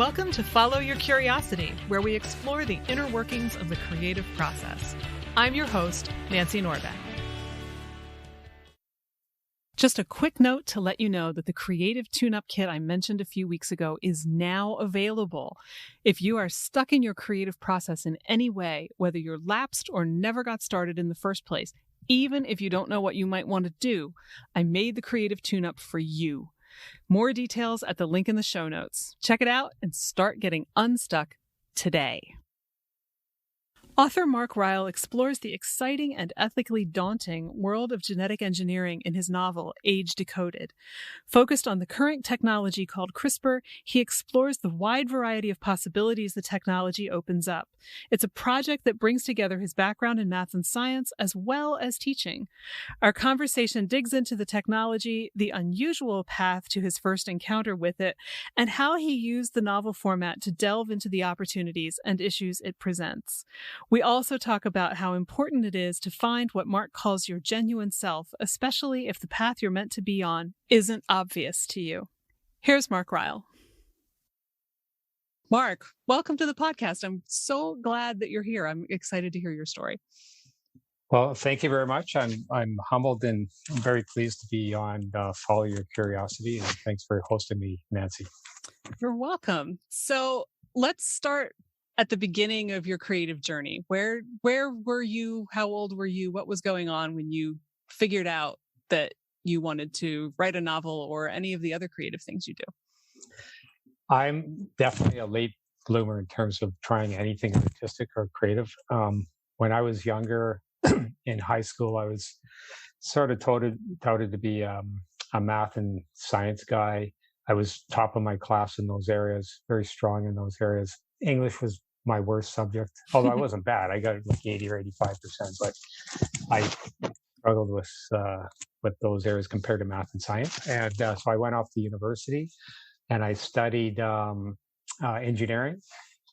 Welcome to Follow Your Curiosity, where we explore the inner workings of the creative process. I'm your host, Nancy Norbeck. Just a quick note to let you know that the Creative Tune-Up Kit I mentioned a few weeks ago is now available. If you are stuck in your creative process in any way, whether you're lapsed or never got started in the first place, even if you don't know what you might want to do, I made the Creative Tune-Up for you. More details at the link in the show notes. Check it out and start getting unstuck today. Author Mark Ryall explores the exciting and ethically daunting world of genetic engineering in his novel, Age-Decoded. Focused on the current technology called CRISPR, he explores the wide variety of possibilities the technology opens up. It's a project that brings together his background in math and science as well as teaching. Our conversation digs into the technology, the unusual path to his first encounter with it, and how he used the novel format to delve into the opportunities and issues it presents. We also talk about how important it is to find what Mark calls your genuine self, especially if the path you're meant to be on isn't obvious to you. Here's Mark Ryall. Mark, welcome to the podcast. I'm so glad that you're here. I'm excited to hear your story. Well, thank you very much. I'm humbled and very pleased to be on Follow Your Curiosity, and thanks for hosting me, Nancy. You're welcome. So let's start at the beginning of your creative journey. Where were you? How old were you? What was going on when you figured out that you wanted to write a novel or any of the other creative things you do? I'm definitely a late bloomer in terms of trying anything artistic or creative. When I was younger, in high school, I was sort of touted to be a math and science guy. I was top of my class in those areas, very strong in those areas. English was my worst subject, although I wasn't bad. I got like 80 or 85%, but I struggled with those areas compared to math and science. And so I went off to university and I studied engineering.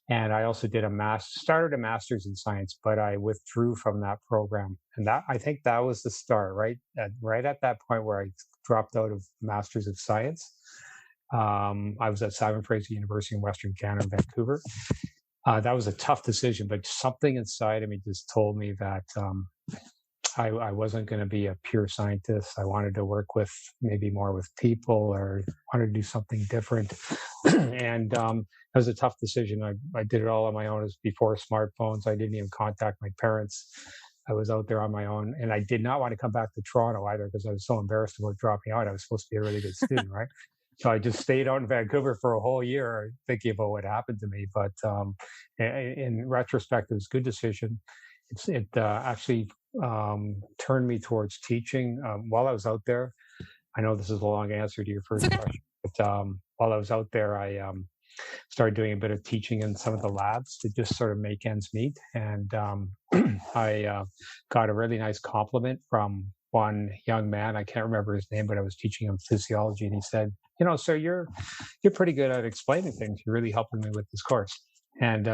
And I also did started a master's in science, but I withdrew from that program. And I think that was the start, right? Right at that point where I dropped out of master's of science. I was at Simon Fraser University in Western Canada, Vancouver. That was a tough decision, but something inside of me just told me that I wasn't going to be a pure scientist. I wanted to work with maybe more with people, or wanted to do something different. And it was a tough decision. I did it all on my own. It was before smartphones. I didn't even contact my parents. I was out there on my own, and I did not want to come back to Toronto either because I was so embarrassed about dropping out. I was supposed to be a really good student, right? So I just stayed out in Vancouver for a whole year thinking about what happened to me. But in retrospect, it was a good decision. It actually turned me towards teaching. While I was out there, I know this is a long answer to your first question, but while I was out there, I started doing a bit of teaching in some of the labs to just sort of make ends meet. And I got a really nice compliment from one young man. I can't remember his name, but I was teaching him physiology, and he said, "Sir, you're pretty good at explaining things. You're really helping me with this course." And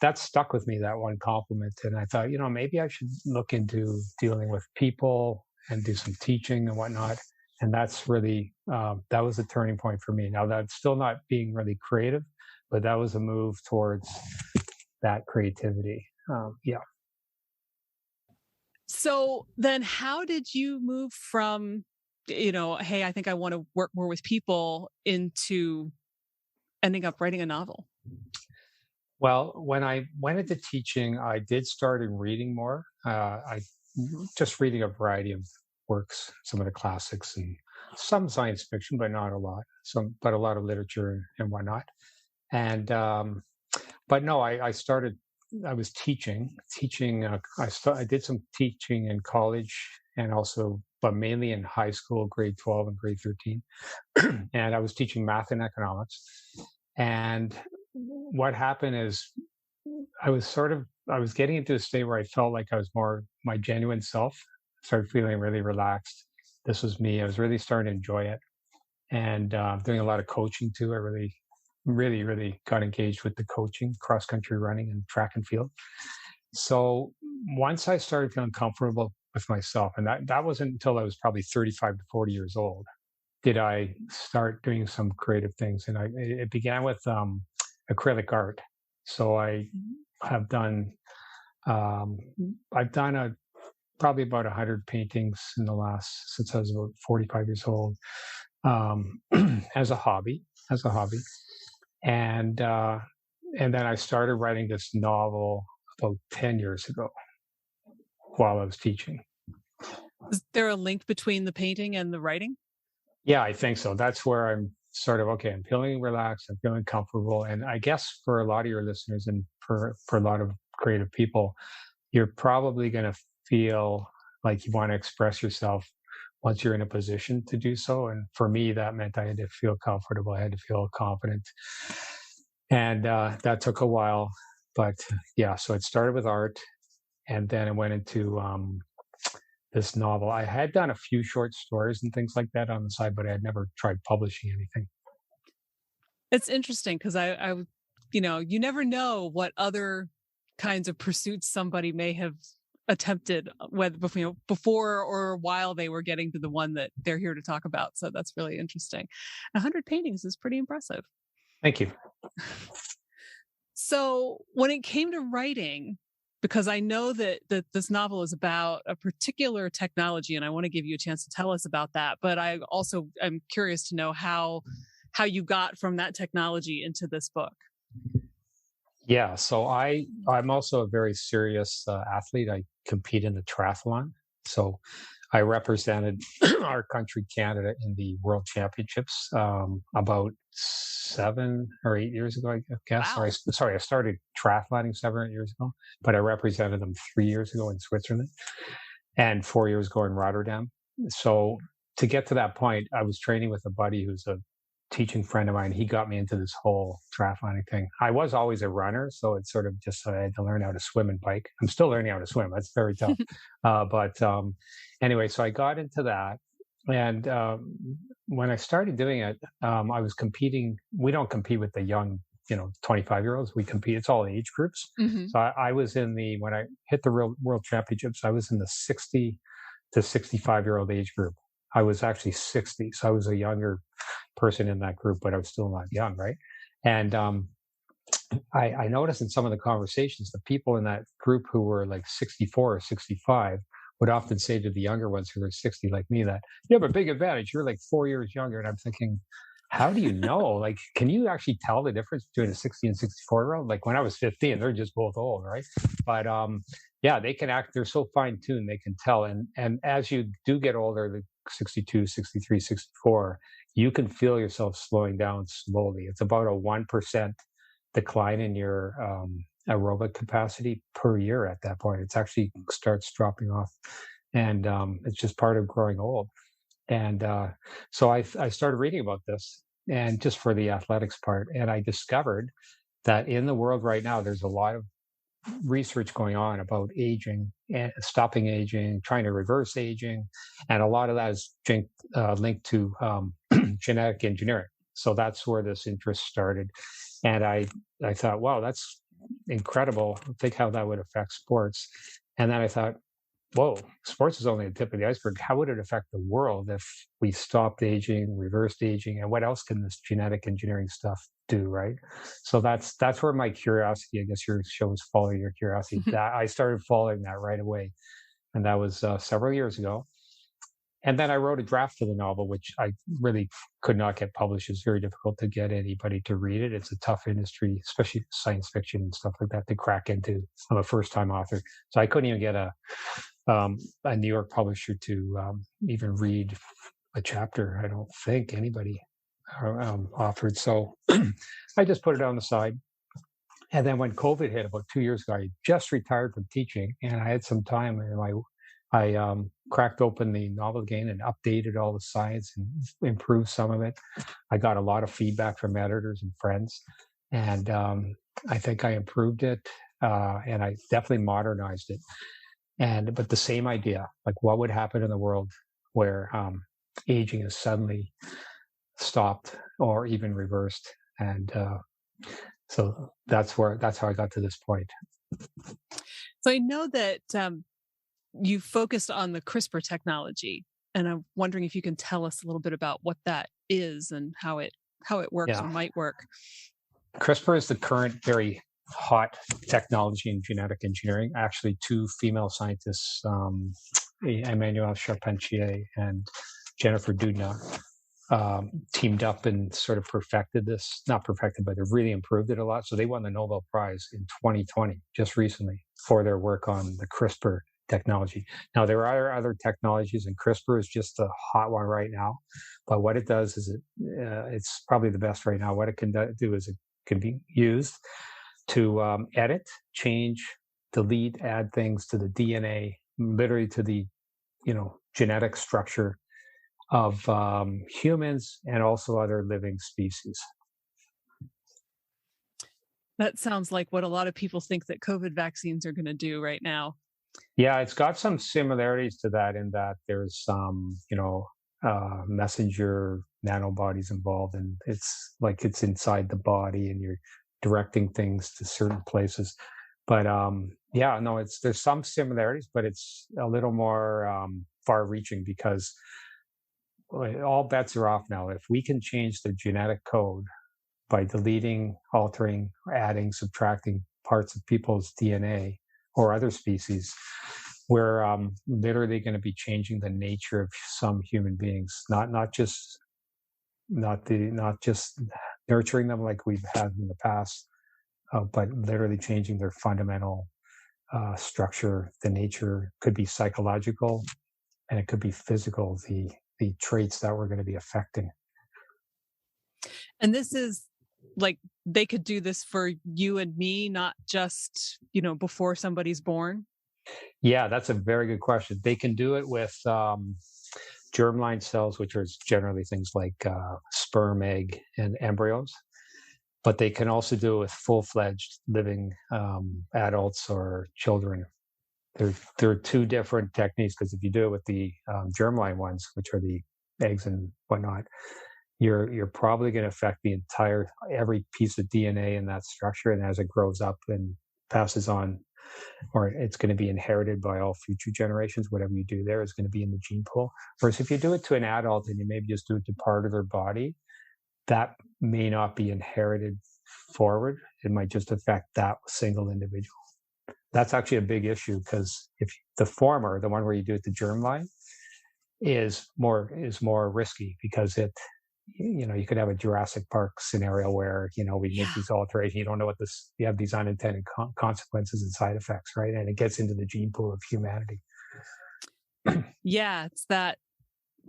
that stuck with me, that one compliment. And I thought, maybe I should look into dealing with people and do some teaching and whatnot. And that's really, that was a turning point for me. Now, that's still not being really creative, but that was a move towards that creativity. Yeah. So then how did you move from, hey, I think I want to work more with people, into ending up writing a novel? Well, when I went into teaching, I did start in reading more. I just reading a variety of works, some of the classics and some science fiction, but not a lot. But a lot of literature and whatnot. And but no, I was teaching. I did some teaching in college and also, but mainly in high school, grade 12 and grade 13. And I was teaching math and economics. And what happened is I was getting into a state where I felt like I was more my genuine self. I started feeling really relaxed. This was me. I was really starting to enjoy it. And doing a lot of coaching too. I really, really, really got engaged with the coaching, cross-country running and track and field. So once I started feeling comfortable with myself, and that wasn't until I was probably 35 to 40 years old, did I start doing some creative things. And it began with acrylic art. So I have done, I've done probably about 100 paintings in the last, since I was about 45 years old, as a hobby. And then I started writing this novel about 10 years ago while I was teaching. Is there a link between the painting and the writing? Yeah, I think so. That's where I'm sort of, okay, I'm feeling relaxed, I'm feeling comfortable. And I guess for a lot of your listeners and for a lot of creative people, you're probably going to feel like you want to express yourself once you're in a position to do so. And for me, that meant I had to feel comfortable. I had to feel confident. And that took a while. But yeah, so it started with art. And then I went into this novel. I had done a few short stories and things like that on the side, but I had never tried publishing anything. It's interesting because I, you never know what other kinds of pursuits somebody may have attempted, whether before or while they were getting to the one that they're here to talk about. So that's really interesting. 100 paintings is pretty impressive. Thank you. So when it came to writing, because I know that this novel is about a particular technology, and I want to give you a chance to tell us about that. But I also am curious to know how you got from that technology into this book. Yeah, so I'm also a very serious athlete. I compete in the triathlon. So I represented our country, Canada, in the World Championships about 7 or 8 years ago, I guess. Wow. Sorry, I started triathloning 7 or 8 years ago, but I represented them 3 years ago in Switzerland and 4 years ago in Rotterdam. So to get to that point, I was training with a buddy who's a teaching friend of mine. He got me into this whole triathloning thing. I was always a runner, so it's sort of just I had to learn how to swim and bike. I'm still learning how to swim. That's very tough. But anyway, so I got into that. And when I started doing it, I was competing. We don't compete with the young, 25-year-olds. We compete. It's all age groups. Mm-hmm. So I was when I hit the World Championships, I was in the 60 to 65-year-old age group. I was actually 60. So I was a younger person in that group, but I was still not young, right? And I noticed in some of the conversations, the people in that group who were like 64 or 65 would often say to the younger ones who were 60 like me that you have a big advantage. You're like 4 years younger. And I'm thinking, how do you know? Like, can you actually tell the difference between a 60 and 64-year-old? Like when I was 15, they're just both old, right? But yeah, they can act. They're so fine tuned. They can tell. And as you do get older, the 62, 63, 64, you can feel yourself slowing down slowly. It's about a 1% decline in your aerobic capacity per year at that point. It's actually starts dropping off. And it's just part of growing old. And so I started reading about this, and just for the athletics part. And I discovered that in the world right now, there's a lot of research going on about aging and stopping aging, trying to reverse aging. And a lot of that is linked to genetic engineering. So that's where this interest started. And I thought, wow, that's incredible. Think how that would affect sports. And then I thought, whoa, sports is only the tip of the iceberg. How would it affect the world if we stopped aging, reversed aging, and what else can this genetic engineering stuff do, right? So that's where my curiosity, I guess your show is following your curiosity. That I started following that right away. And that was several years ago. And then I wrote a draft of the novel, which I really could not get published. It's very difficult to get anybody to read it. It's a tough industry, especially science fiction and stuff like that, to crack into. I'm a first-time author. So I couldn't even get a New York publisher to even read a chapter. I don't think anybody offered. So I just put it on the side. And then when COVID hit about 2 years ago, I just retired from teaching, and I had some time, and I cracked open the novel again and updated all the science and improved some of it. I got a lot of feedback from editors and friends, and I think I improved it, and I definitely modernized it. But the same idea, like what would happen in the world where aging is suddenly stopped or even reversed, and so that's how I got to this point. So I know that you focused on the CRISPR technology, and I'm wondering if you can tell us a little bit about what that is and how it works or might work. CRISPR is the current very hot technology in genetic engineering. Actually, two female scientists, Emmanuelle Charpentier and Jennifer Doudna, teamed up and sort of perfected this. Not perfected, but they've really improved it a lot. So they won the Nobel Prize in 2020, just recently, for their work on the CRISPR technology. Now, there are other technologies, and CRISPR is just a hot one right now. But what it does is it's probably the best right now. What it can do is it can be used to edit, change, delete, add things to the DNA, literally to the genetic structure of humans and also other living species. That sounds like what a lot of people think that COVID vaccines are going to do right now. Yeah, it's got some similarities to that in that there's some, messenger nanobodies involved, and it's like it's inside the body and you're directing things to certain places. But there's some similarities, but it's a little more far-reaching because all bets are off now. If we can change the genetic code by deleting, altering, adding, subtracting parts of people's DNA or other species, we're literally going to be changing the nature of some human beings, not just nurturing them like we've had in the past, but literally changing their fundamental structure. The nature could be psychological, and it could be physical. The traits that we're going to be affecting. And this is like they could do this for you and me, not just before somebody's born. Yeah, that's a very good question. They can do it with germline cells, which are generally things like sperm, egg, and embryos. But they can also do it with full-fledged living adults or children. There are two different techniques, because if you do it with the germline ones, which are the eggs and whatnot, you're probably going to affect every piece of DNA in that structure, and as it grows up and passes on, or it's going to be inherited by all future generations. Whatever you do there is going to be in the gene pool. Whereas if you do it to an adult and you maybe just do it to part of their body, that may not be inherited forward. It might just affect that single individual. That's actually a big issue, because if the former, the one where you do it to germline, is more risky, because you could have a Jurassic Park scenario where we make these alterations. You don't know you have these unintended consequences and side effects, right? And it gets into the gene pool of humanity. Yeah, it's that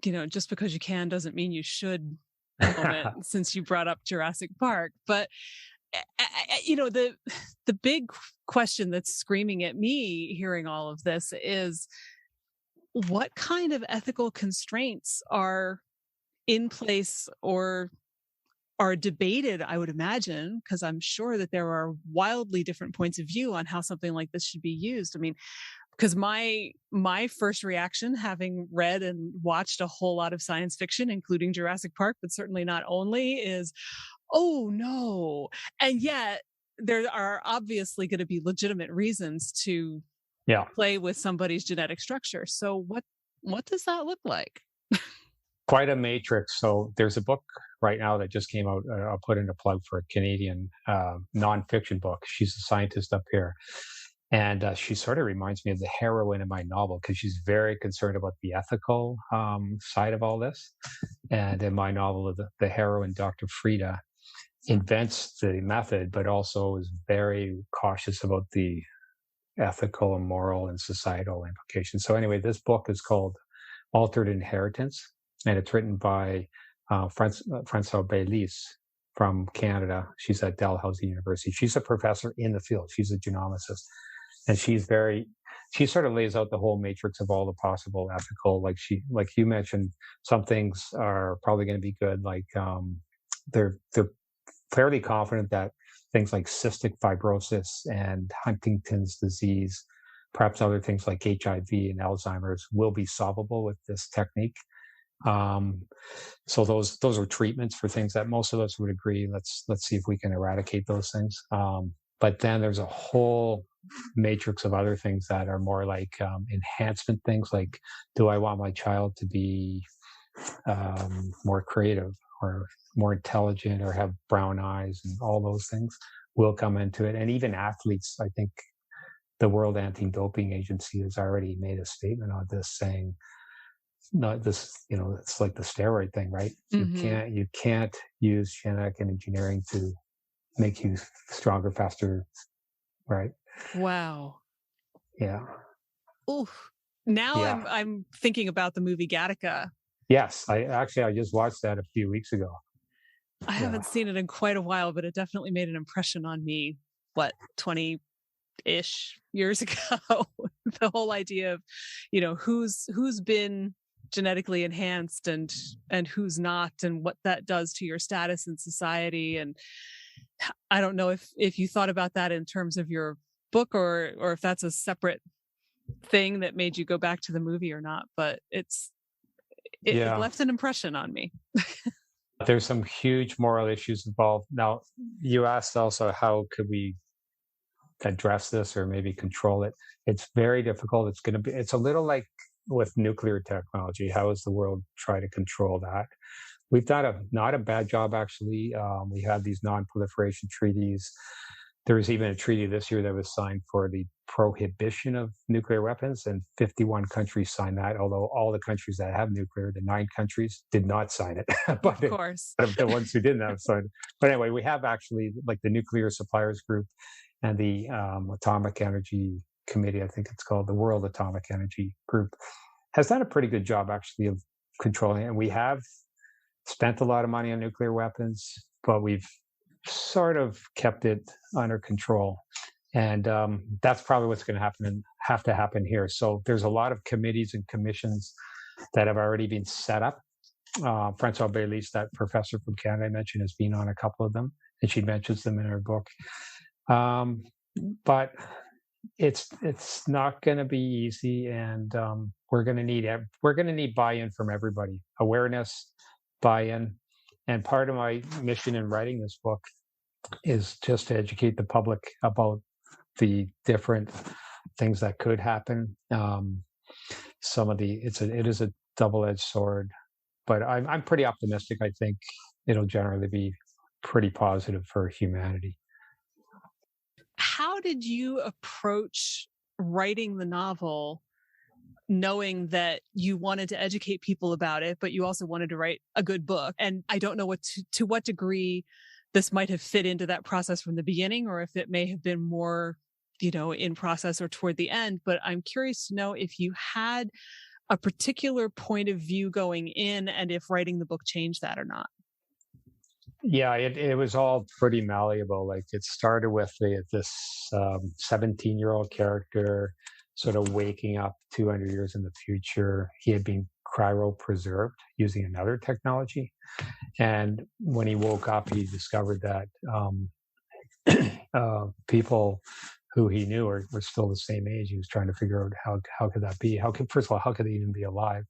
just because you can doesn't mean you should. Moment, since you brought up Jurassic Park, but the big question that's screaming at me hearing all of this is, what kind of ethical constraints are in place or are debated, I would imagine, because I'm sure that there are wildly different points of view on how something like this should be used. I mean, because my first reaction, having read and watched a whole lot of science fiction, including Jurassic Park, but certainly not only, is, oh no. And yet there are obviously going to be legitimate reasons to play with somebody's genetic structure. So what does that look like? Quite a matrix. So there's a book right now that just came out. I'll put in a plug for a Canadian nonfiction book. She's a scientist up here. And she sort of reminds me of the heroine in my novel, because she's very concerned about the ethical side of all this. And in my novel, the heroine, Dr. Frida, invents the method, but also is very cautious about the ethical and moral and societal implications. So anyway, this book is called Altered Inheritance, and it's written by Françoise Baylis from Canada. She's at Dalhousie University. She's a professor in the field. She's a genomicist. And she sort of lays out the whole matrix of all the possible ethical, like you mentioned, some things are probably going to be good. Like they're fairly confident that things like cystic fibrosis and Huntington's disease, perhaps other things like HIV and Alzheimer's, will be solvable with this technique. So those are treatments for things that most of us would agree. Let's see if we can eradicate those things. But then there's a whole matrix of other things that are more like enhancement things, like, do I want my child to be more creative, or more intelligent or have brown eyes, and all those things will come into it. And even athletes, I think the World Anti-Doping Agency has already made a statement on this, saying, "No, this, it's like the steroid thing, right? You can't use genetic engineering to make you stronger, faster, right?" Wow. Yeah. Oof. Now Yeah. I'm thinking about the movie Gattaca. Yes, I just watched that a few weeks ago. I haven't seen it in quite a while, but it definitely made an impression on me. 20-ish years ago? The whole idea of, who's been genetically enhanced and who's not, and what that does to your status in society. And I don't know if you thought about that in terms of your book, or if that's a separate thing that made you go back to the movie or not, but it left an impression on me. There's some huge moral issues involved. Now, you asked also, how could we address this or maybe control it? It's very difficult. It's a little like with nuclear technology. How does the world try to control that? We've done not a bad job, actually. We have these non-proliferation treaties. There was even a treaty this year that was signed for the prohibition of nuclear weapons, and 51 countries signed that, although all the countries that have nuclear, the 9 countries, did not sign it. But of course. The ones who didn't have signed it. But anyway, we have actually, like, the Nuclear Suppliers Group and the Atomic Energy Committee, I think it's called, the World Atomic Energy Group, has done a pretty good job, actually, of controlling it. And we have spent a lot of money on nuclear weapons, but we've sort of kept it under control. And that's probably what's going to happen and have to happen here. So there's a lot of committees and commissions that have already been set up. Françoise Baylis, that professor from Canada I mentioned, has been on a couple of them, and she mentions them in her book. But it's not going to be easy, and we're going to need buy-in from everybody, awareness, buy-in. And part of my mission in writing this book is just to educate the public about the different things that could happen. It is a double-edged sword, but I'm pretty optimistic. I think it'll generally be pretty positive for humanity. How did you approach writing the novel, knowing that you wanted to educate people about it, but you also wanted to write a good book? And I don't know to what degree this might have fit into that process from the beginning, or if it may have been more, in process or toward the end. But I'm curious to know if you had a particular point of view going in, and if writing the book changed that or not. Yeah, it was all pretty malleable. Like, it started with this 17-year-old character sort of waking up 200 years in the future. He had been cryopreserved using another technology. And when he woke up, he discovered that people who he knew were still the same age. He was trying to figure out how could that be? First of all, how could they even be alive?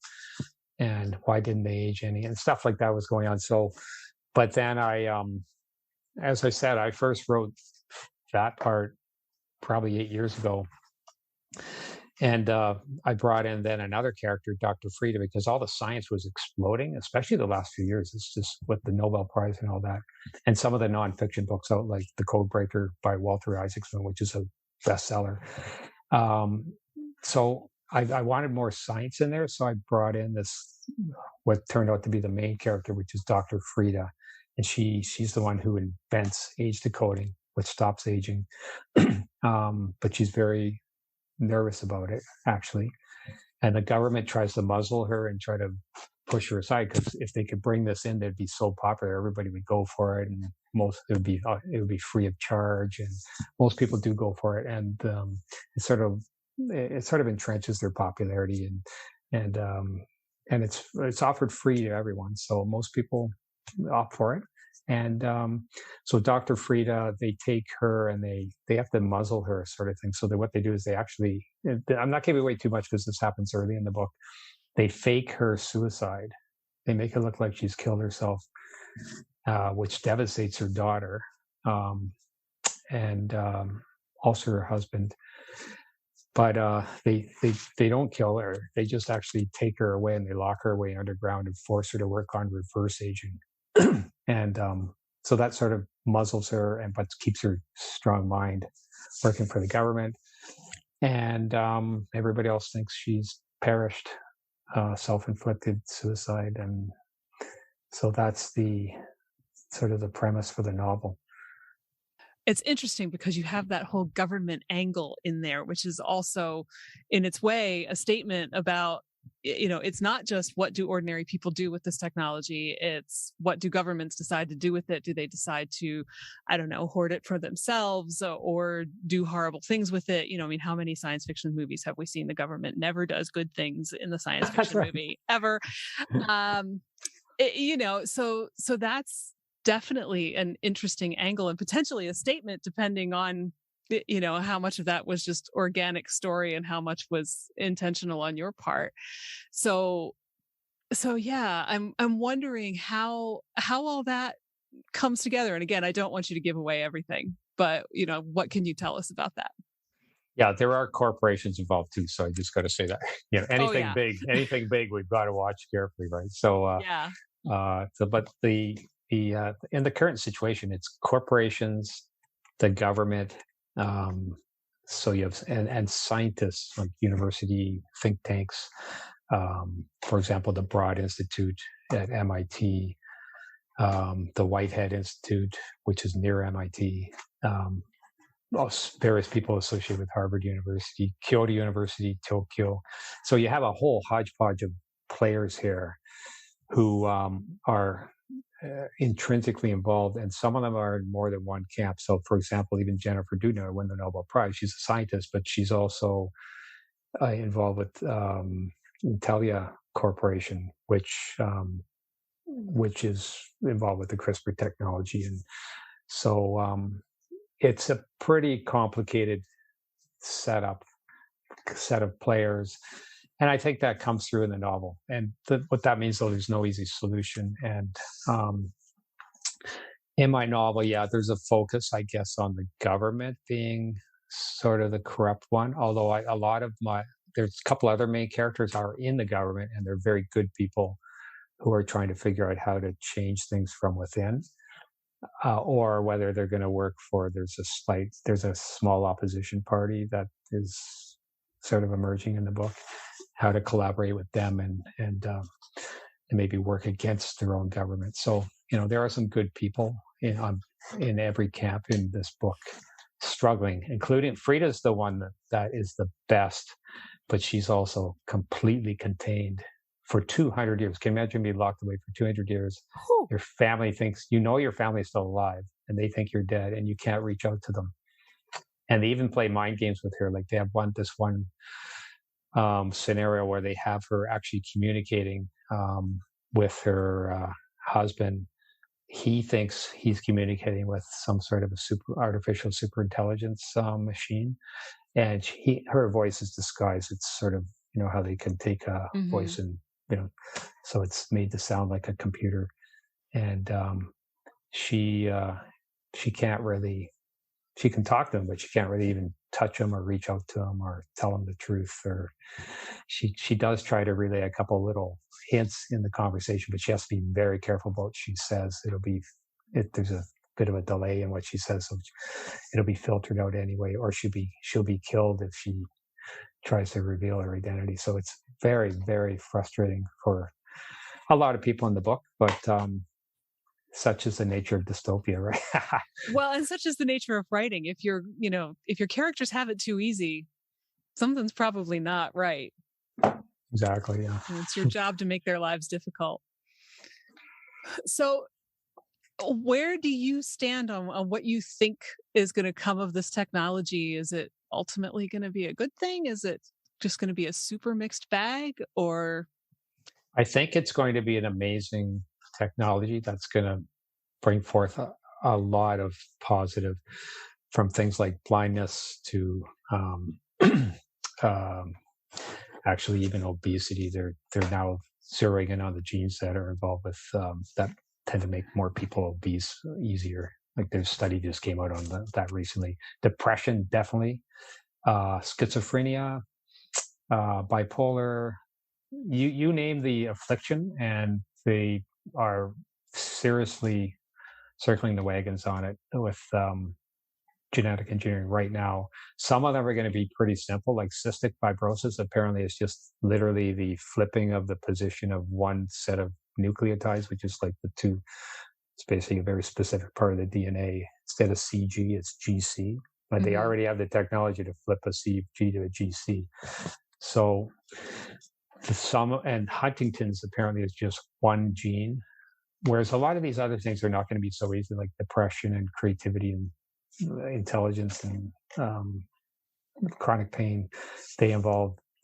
And why didn't they age any? And stuff like that was going on. So, but then as I said, I first wrote that part probably 8 years ago. And I brought in then another character, Dr. Frida, because all the science was exploding, especially the last few years. It's just with the Nobel Prize and all that. And some of the nonfiction books out, like The Codebreaker by Walter Isaacson, which is a bestseller. So I wanted more science in there. So I brought in what turned out to be the main character, which is Dr. Frida. And she's the one who invents age decoding, which stops aging. But she's very nervous about it, actually. And the government tries to muzzle her and try to push her aside, because if they could bring this in, they'd be so popular, everybody would go for it, and it would be free of charge, and most people do go for it. And it sort of entrenches their popularity, and it's offered free to everyone, so most people opt for it. And so Dr. Frida, they take her and they have to muzzle her, sort of thing. So what they do is I'm not giving away too much because this happens early in the book. They fake her suicide. They make it look like she's killed herself, which devastates her daughter, and also her husband. But they don't kill her. They just actually take her away, and they lock her away underground and force her to work on reverse aging. and so that sort of muzzles her, but keeps her strong mind working for the government. And everybody else thinks she's perished, self-inflicted suicide, and so that's the sort of the premise for the novel. It's interesting because you have that whole government angle in there, which is also, in its way, a statement about, it's not just what do ordinary people do with this technology, it's what do governments decide to do with it. Do they decide to, I don't know, hoard it for themselves or do horrible things with it? How many science fiction movies have we seen the government never does good things in the science fiction movie ever? So that's definitely an interesting angle and potentially a statement, depending on how much of that was just organic story and how much was intentional on your part. So yeah, I'm wondering how all that comes together. And again, I don't want you to give away everything, but what can you tell us about that? Yeah, there are corporations involved too, so I just got to say that anything big, we've got to watch carefully, right? So yeah. But the in the current situation, it's corporations, the government. So you have and scientists like university think tanks. For example, the Broad Institute at MIT, the Whitehead Institute, which is near MIT. Various people associated with Harvard University, Kyoto University, Tokyo. So you have a whole hodgepodge of players here who are intrinsically involved, and some of them are in more than one camp. So, for example, even Jennifer Doudna won the Nobel Prize. She's a scientist, but she's also involved with Intellia Corporation, which is involved with the CRISPR technology, and so it's a pretty complicated set of players. And I think that comes through in the novel. And what that means, though, there's no easy solution. And in my novel, there's a focus, I guess, on the government being sort of the corrupt one. Although there's a couple other main characters are in the government, and they're very good people who are trying to figure out how to change things from within, or whether they're going to work for. There's a small opposition party that is sort of emerging in the book. How to collaborate with them and maybe work against their own government. So there are some good people in every camp in this book struggling, including Frida's the one that is the best, but she's also completely contained for 200 years. Can you imagine being locked away for 200 years? Ooh. Your family thinks your family is still alive, and they think you're dead, and you can't reach out to them. And they even play mind games with her. Like they have this one scenario where they have her actually communicating with her husband. He thinks he's communicating with some sort of a artificial super intelligence machine, and her voice is disguised. It's sort of how they can take a voice and so it's made to sound like a computer, and she can't really. She can talk to him, but she can't really even touch him or reach out to him or tell him the truth. Or she does try to relay a couple little hints in the conversation, but she has to be very careful about what she says. There's a bit of a delay in what she says, so it'll be filtered out anyway, or she'll be killed if she tries to reveal her identity. So it's very, very frustrating for a lot of people in the book, but such is the nature of dystopia, right? Well, and such is the nature of writing. If your characters have it too easy, something's probably not right. Exactly, yeah. And it's your job to make their lives difficult. So where do you stand on what you think is going to come of this technology? Is it ultimately going to be a good thing? Is it just going to be a super mixed bag? Or I think it's going to be an amazing technology that's going to bring forth a lot of positive, from things like blindness to actually even obesity. They're now zeroing in on the genes that are involved with that tend to make more people obese easier. Like there's a study just came out on that recently. Depression, definitely. Schizophrenia, bipolar, you name the affliction, and they are seriously circling the wagons on it with genetic engineering right now. Some of them are going to be pretty simple, like cystic fibrosis. Apparently, it's just literally the flipping of the position of one set of nucleotides, which is like the two. It's basically a very specific part of the DNA. Instead of CG, it's GC. But they already have the technology to flip a CG to a GC. So and Huntington's apparently is just one gene, whereas a lot of these other things are not going to be so easy, like depression and creativity and intelligence and chronic pain.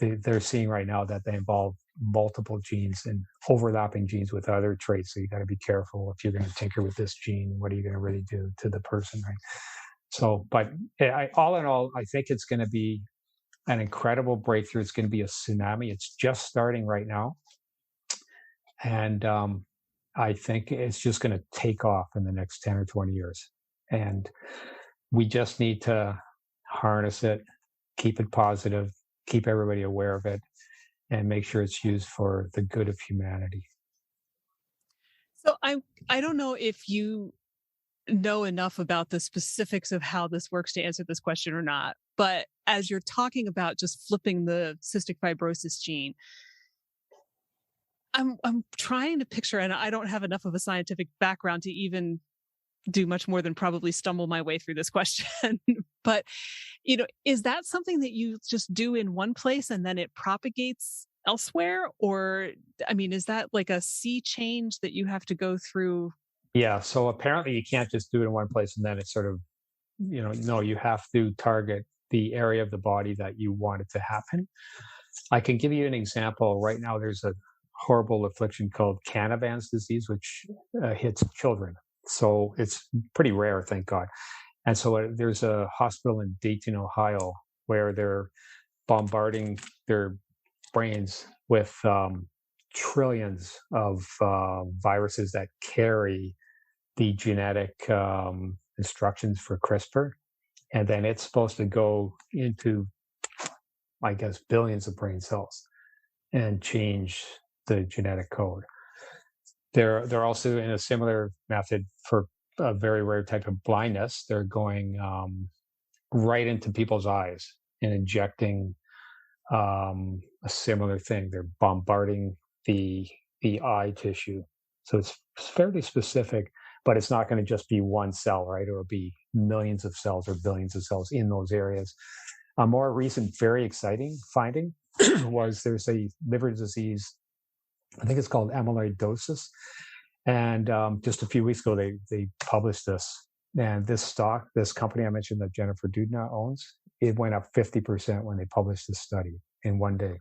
They're seeing right now that they involve multiple genes and overlapping genes with other traits. So you got to be careful if you're going to tinker with this gene. What are you going to really do to the person, right? So, but all in all, I think it's going to be an incredible breakthrough. It's going to be a tsunami. It's just starting right now. And I think it's just going to take off in the next 10 or 20 years. And we just need to harness it, keep it positive, keep everybody aware of it, and make sure it's used for the good of humanity. So I don't know if you know enough about the specifics of how this works to answer this question or not, but as you're talking about just flipping the cystic fibrosis gene, I'm trying to picture, and I don't have enough of a scientific background to even do much more than probably stumble my way through this question. But, is that something that you just do in one place and then it propagates elsewhere? Or, is that like a sea change that you have to go through? Yeah. So apparently you can't just do it in one place and then it's sort of, no, you have to target the area of the body that you want it to happen. I can give you an example. Right now, there's a horrible affliction called Cannavans disease, which hits children. So it's pretty rare, thank God. And so there's a hospital in Dayton, Ohio, where they're bombarding their brains with trillions of viruses that carry the genetic instructions for CRISPR. And then it's supposed to go into, I guess, billions of brain cells and change the genetic code. They're also in a similar method for a very rare type of blindness. They're going right into people's eyes and injecting a similar thing. They're bombarding the eye tissue. So it's fairly specific, but it's not going to just be one cell, right? It'll be millions of cells or billions of cells in those areas. A more recent, very exciting finding was there's a liver disease, I think it's called amyloidosis. And just a few weeks ago, they published this. And this company I mentioned that Jennifer Doudna owns, it went up 50% when they published this study in one day. And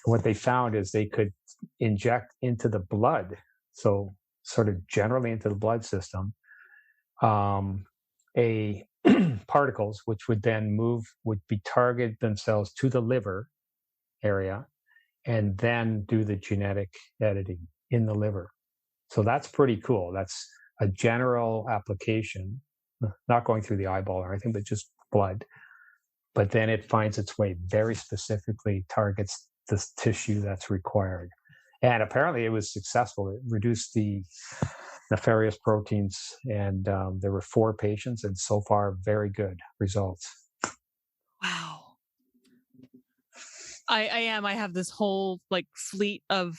what they found is they could inject into the blood, so sort of generally into the blood system, particles which would be targeted themselves to the liver area and then do the genetic editing in the liver. So that's pretty cool. That's a general application, not going through the eyeball or anything, but just blood. But then it finds its way very specifically, targets the tissue that's required. And apparently it was successful. It reduced the nefarious proteins, and there were 4 patients, and so far, very good results. Wow. I have this whole fleet of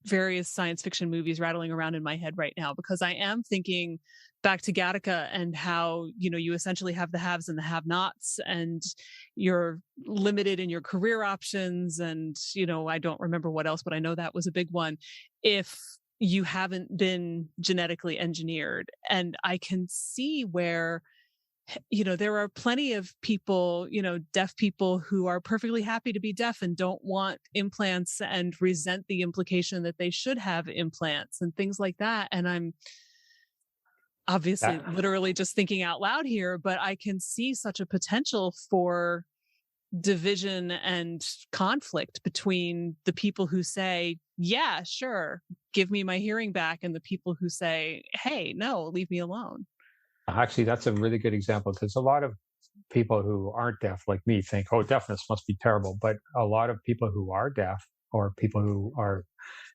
various science fiction movies rattling around in my head right now, because I am thinking back to Gattaca and how, you essentially have the haves and the have-nots, and you're limited in your career options. And, I don't remember what else, but I know that was a big one. If you haven't been genetically engineered, and I can see where, there are plenty of people, deaf people who are perfectly happy to be deaf and don't want implants and resent the implication that they should have implants and things like that. And I'm obviously literally just thinking out loud here, but I can see such a potential for division and conflict between the people who say, yeah, sure, give me my hearing back, and the people who say, hey, no, leave me alone. Actually, that's a really good example, because a lot of people who aren't deaf, like me, think, oh, deafness must be terrible. But a lot of people who are deaf, or people who are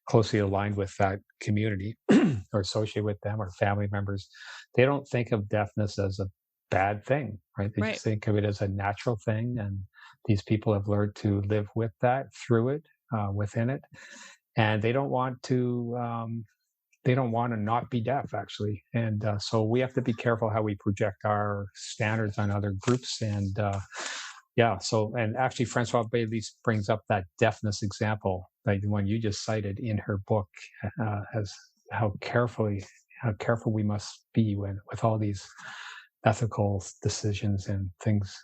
closely aligned with that community or associate with them or family members, they don't think of deafness as a bad thing, right? They Right. just think of it as a natural thing, and these people have learned to live with that, through it, within it, and they don't want to. They don't want to not be deaf, actually, and so we have to be careful how we project our standards on other groups. And yeah, so and actually, Françoise Baylis brings up that deafness example, like the one you just cited in her book, as how careful we must be with all these ethical decisions and things.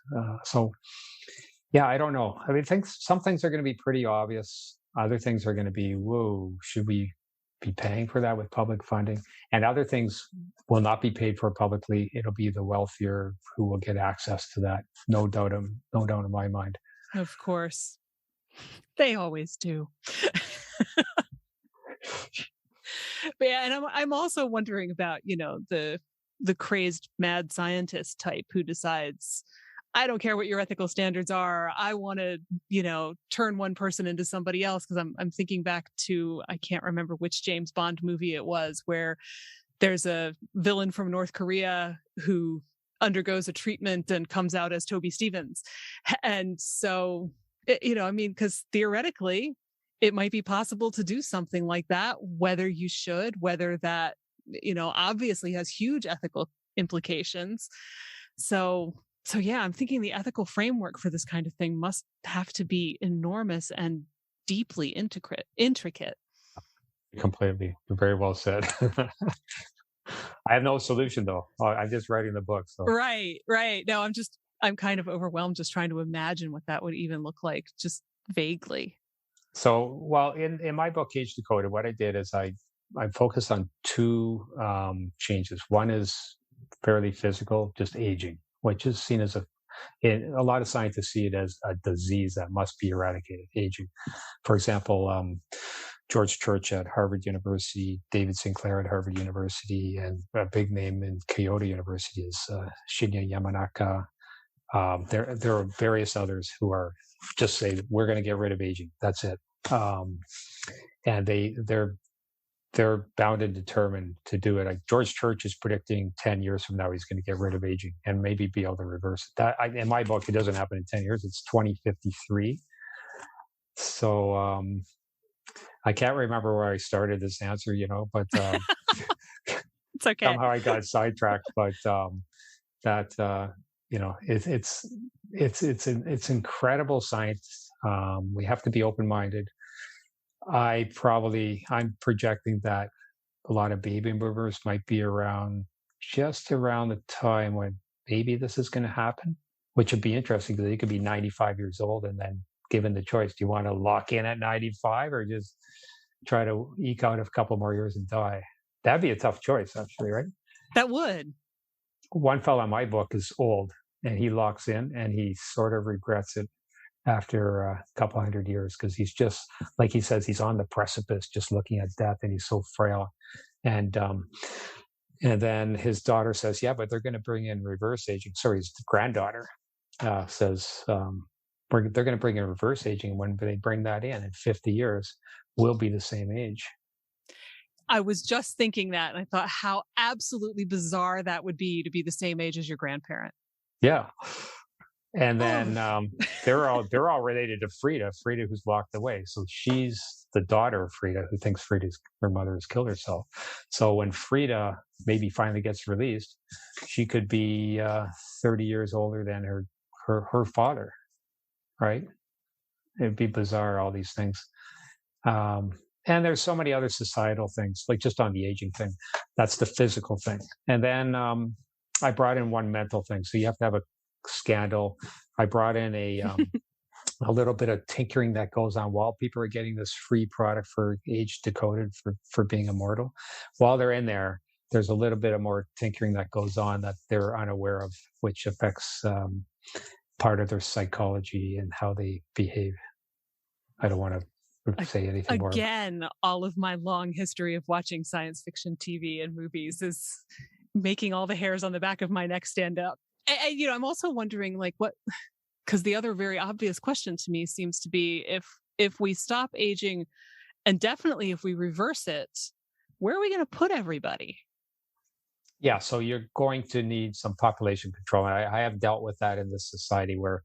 So yeah, I don't know. I mean, some things are going to be pretty obvious. Other things are going to be, whoa, should we be paying for that with public funding? And other things will not be paid for publicly. It'll be the wealthier who will get access to that. No doubt in my mind. Of course. They always do. But yeah, and I'm also wondering about, the crazed mad scientist type who decides, I don't care what your ethical standards are. I want to, turn one person into somebody else. Because I'm thinking back to, I can't remember which James Bond movie it was, where there's a villain from North Korea who undergoes a treatment and comes out as Toby Stevens. And so, because theoretically, it might be possible to do something like that, whether you should, whether that, obviously has huge ethical implications. So yeah, I'm thinking the ethical framework for this kind of thing must have to be enormous and deeply intricate. Completely. Very well said. I have no solution, though. I'm just writing the book. So. Right. No, I'm kind of overwhelmed just trying to imagine what that would even look like, just vaguely. So, well, in my book, Age-Decoded, what I did is I focused on two changes. One is fairly physical, just aging, which is seen as a lot of scientists see it as a disease that must be eradicated, aging. For example, George Church at Harvard University, David Sinclair at Harvard University, and a big name in Kyoto University is Shinya Yamanaka. There are various others who are just say, we're going to get rid of aging. That's it. And they're bound and determined to do it. Like George Church is predicting 10 years from now, he's going to get rid of aging and maybe be able to reverse it. In my book, it doesn't happen in 10 years. It's 2053. So I can't remember where I started this answer, but it's okay. Somehow I got sidetracked. But it's incredible science. We have to be open-minded. I'm projecting that a lot of baby boomers might be just around the time when maybe this is going to happen, which would be interesting because they could be 95 years old, and then given the choice, do you want to lock in at 95 or just try to eke out a couple more years and die? That'd be a tough choice, actually, right? That would. One fellow in my book is old, and he locks in, and he sort of regrets it after a couple hundred years, because he's just, like he says, he's on the precipice, just looking at death, and he's so frail. And then his daughter says, yeah, but they're going to bring in reverse aging. Sorry, his granddaughter says, they're going to bring in reverse aging. When they bring that in 50 years, we'll be the same age. I was just thinking that, and I thought how absolutely bizarre that would be to be the same age as your grandparent. Yeah. And then they're all related to Frida, who's locked away. So she's the daughter of Frida, who thinks her mother has killed herself. So when Frida maybe finally gets released, she could be 30 years older than her father, right? It'd be bizarre, all these things. And there's so many other societal things, like just on the aging thing. That's the physical thing. And then I brought in one mental thing. So you have to have a scandal. I brought in a little bit of tinkering that goes on while people are getting this free product for Age-Decoded for being immortal. While they're in there, there's a little bit of more tinkering that goes on that they're unaware of, which affects part of their psychology and how they behave. I don't want to say anything more. Again, all of my long history of watching science fiction TV and movies is making all the hairs on the back of my neck stand up. And I'm also wondering, like, because the other very obvious question to me seems to be if we stop aging And definitely if we reverse it, where are we going to put everybody? Yeah, so you're going to need some population control. And I have dealt with that in this society where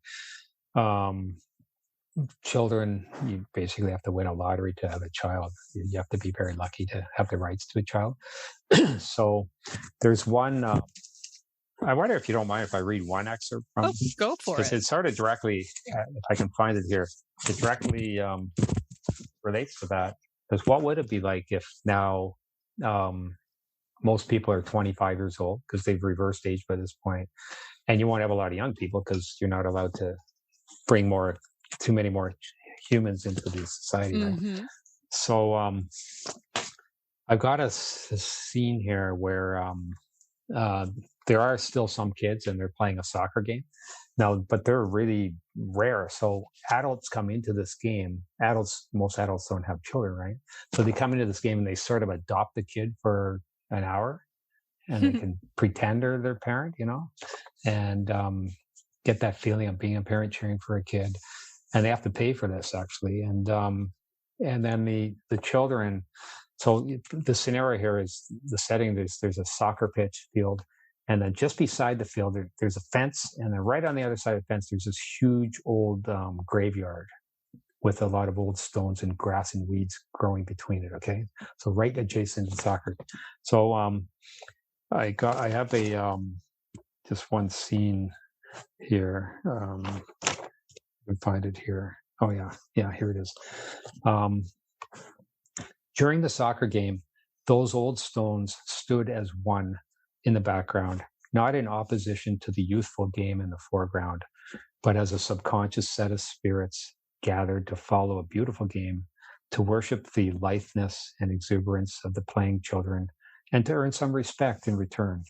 um, children, you basically have to win a lottery to have a child. You have to be very lucky to have the rights to a child. So there's one. I wonder if you don't mind if I read one excerpt from. Go for because it. it sort of directly, if I can find it here, it directly relates to that. Because what would it be like if now most people are 25 years old because they've reversed age by this point, and you won't have a lot of young people because you're not allowed to bring too many more humans into the society, right? Mm-hmm. So I've got a scene here where there are still some kids and they're playing a soccer game now, but they're really rare. So adults come into this game. Most adults don't have children, right? So they come into this game and they sort of adopt the kid for an hour, and they can pretend they're their parent, and get that feeling of being a parent cheering for a kid. And they have to pay for this actually. And then the children. So the scenario here is the setting. There's a soccer pitch field, and then just beside the field there's a fence, and then right on the other side of the fence there's this huge old graveyard with a lot of old stones and grass and weeds growing between it. Okay, so right adjacent to soccer. So I have a just one scene here. I can find it here. Oh yeah, here it is. During the soccer game, those old stones stood as one in the background, not in opposition to the youthful game in the foreground, but as a subconscious set of spirits gathered to follow a beautiful game, to worship the litheness and exuberance of the playing children, and to earn some respect in return.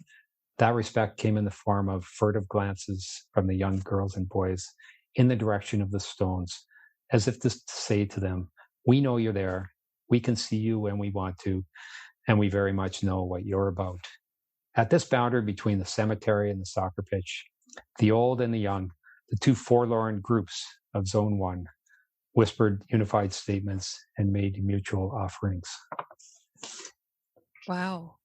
That respect came in the form of furtive glances from the young girls and boys in the direction of the stones, as if to say to them, "We know you're there. We can see you when we want to, and we very much know what you're about." At this boundary between the cemetery and the soccer pitch, the old and the young, the two forlorn groups of Zone 1, whispered unified statements and made mutual offerings. Wow.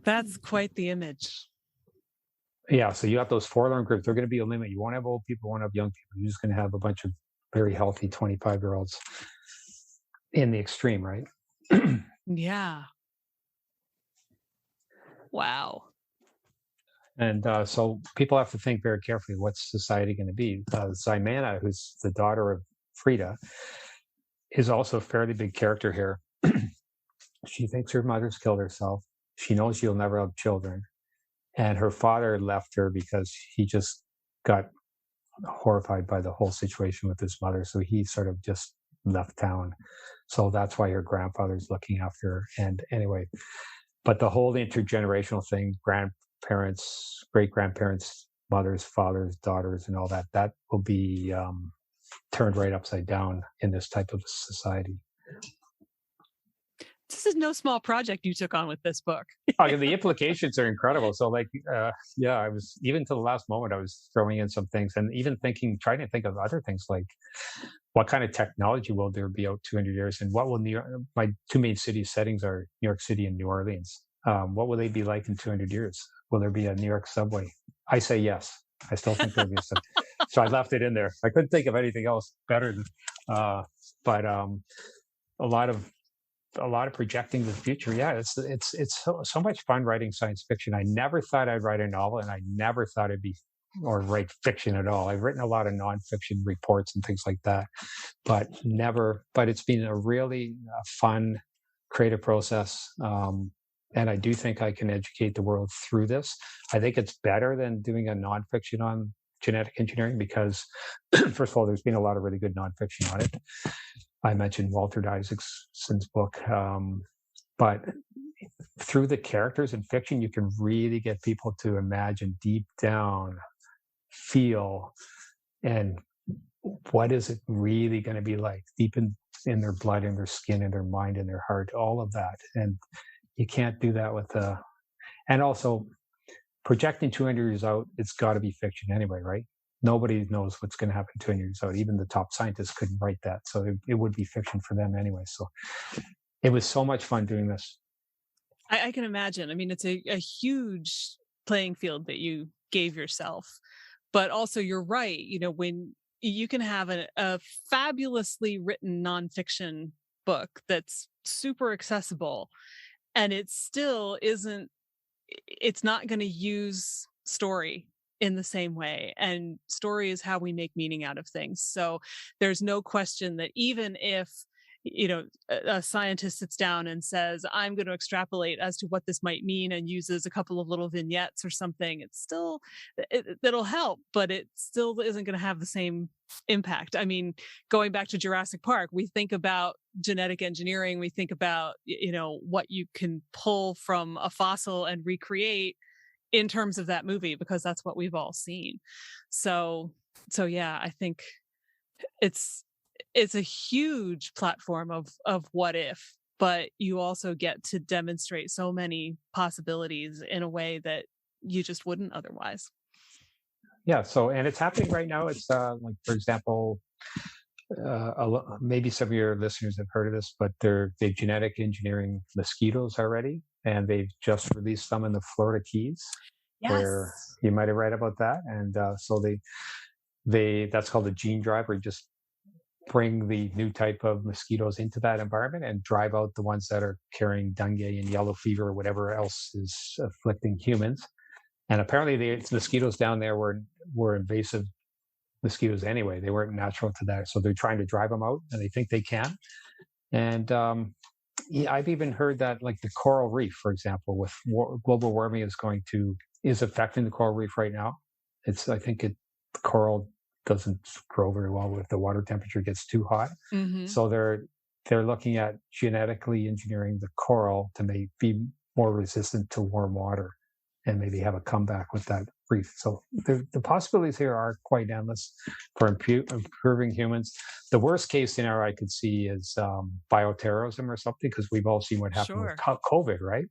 That's quite the image. Yeah, so you have those forlorn groups. They're going to be a limit. You won't have old people, you won't have young people. You're just going to have a bunch of very healthy 25-year-olds in the extreme, right? Yeah. Wow. And so people have to think very carefully, what's society going to be? Zymana, who's the daughter of Frida, is also a fairly big character here. She thinks her mother's killed herself. She knows she'll never have children. And her father left her because he just got horrified by the whole situation with his mother. So he sort of just left town. So that's why her grandfather's looking after her. And anyway, but the whole intergenerational thing, grandparents, great-grandparents, mothers, fathers, daughters, and all that, that will be turned right upside down in this type of society. This is no small project you took on with this book. Oh, the implications are incredible. So I was, even to the last moment, I was throwing in some things and even trying to think of other things like what kind of technology will there be out 200 years, and what will New York, my two main city settings are New York City and New Orleans. What will they be like in 200 years? Will there be a New York subway? I say yes. I still think there'll be a subway. So I left it in there. I couldn't think of anything else better than, but a lot of projecting the future. Yeah, it's so much fun writing science fiction. I never thought I'd write a novel, and I never thought write fiction at all. I've written a lot of nonfiction reports and things like that, but it's been a really fun creative process. And I do think I can educate the world through this. I think it's better than doing a nonfiction on genetic engineering because, first of all, there's been a lot of really good nonfiction on it. I mentioned Walter Isaacson's book, but through the characters in fiction, you can really get people to imagine deep down, feel, and what is it really going to be like deep in their blood, in their skin, in their mind, in their heart, all of that. And you can't do that and also projecting 200 years out, it's got to be fiction anyway, right? nobody knows what's going to happen 2 years out. Even the top scientists couldn't write that. So it would be fiction for them anyway. So it was so much fun doing this. I can imagine. I mean, it's a huge playing field that you gave yourself, but also you're right. When you can have a fabulously written nonfiction book that's super accessible, and it still isn't, it's not going to use story in the same way. And story is how we make meaning out of things. So there's no question that even if, a scientist sits down and says, I'm going to extrapolate as to what this might mean and uses a couple of little vignettes or something, that'll help, but it still isn't going to have the same impact. I mean, going back to Jurassic Park, we think about genetic engineering, we think about, what you can pull from a fossil and recreate in terms of that movie, because that's what we've all seen. So yeah, I think it's a huge platform of what if, but you also get to demonstrate so many possibilities in a way that you just wouldn't otherwise. Yeah. So, and it's happening right now. It's like, for example, maybe some of your listeners have heard of this, but they're genetic engineering mosquitoes already, and they've just released some in the Florida Keys. Yes. Where you might have read about that. And so they that's called a gene drive, where you just bring the new type of mosquitoes into that environment and drive out the ones that are carrying dengue and yellow fever or whatever else is afflicting humans. And apparently the mosquitoes down there were invasive mosquitoes anyway. They weren't natural to that. So they're trying to drive them out, and they think they can. And I've even heard that, like, the coral reef, for example, with global warming is affecting the coral reef right now. The coral doesn't grow very well if the water temperature gets too hot. Mm-hmm. So they're looking at genetically engineering the coral to be more resistant to warm water, and maybe have a comeback with that reef. So the possibilities here are quite endless for improving humans. The worst case scenario I could see is bioterrorism or something, because we've all seen what happened with COVID, right?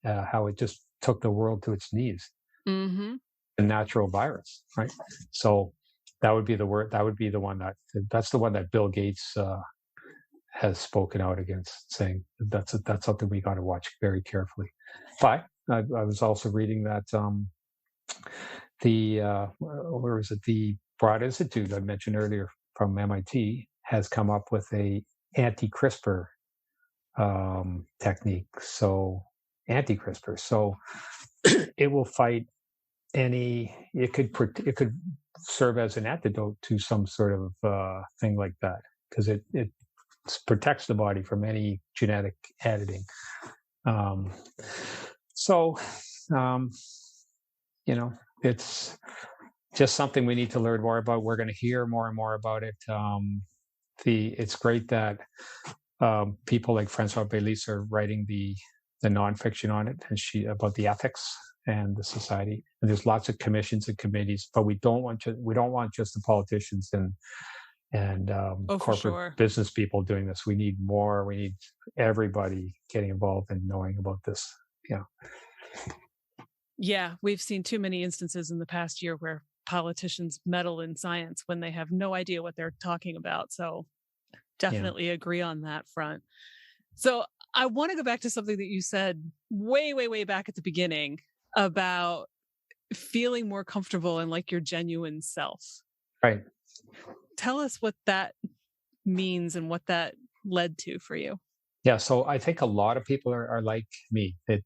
How it just took the world to its knees. Mm-hmm. A natural virus, right? So that would be the word. That would be the one that's the one that Bill Gates has spoken out against, saying that's something we got to watch very carefully. But I was also reading that the Broad Institute I mentioned earlier from MIT has come up with a Anti-Crispr technique. So Anti-Crispr. So it will fight it could serve as an antidote to some sort of thing like that, because it protects the body from any genetic editing. It's just something we need to learn more about. We're going to hear more and more about it. It's great that people like Françoise Baylis are writing the nonfiction on it, and about the ethics and the society. And there's lots of commissions and committees, but we don't want just the politicians and corporate business people doing this. We need more. We need everybody getting involved and knowing about this. Yeah. Yeah, we've seen too many instances in the past year where politicians meddle in science when they have no idea what they're talking about. So definitely agree on that front. So I want to go back to something that you said way, way, way back at the beginning about feeling more comfortable in, like, your genuine self. Right. Tell us what that means and what that led to for you. Yeah. So I think a lot of people are like me, that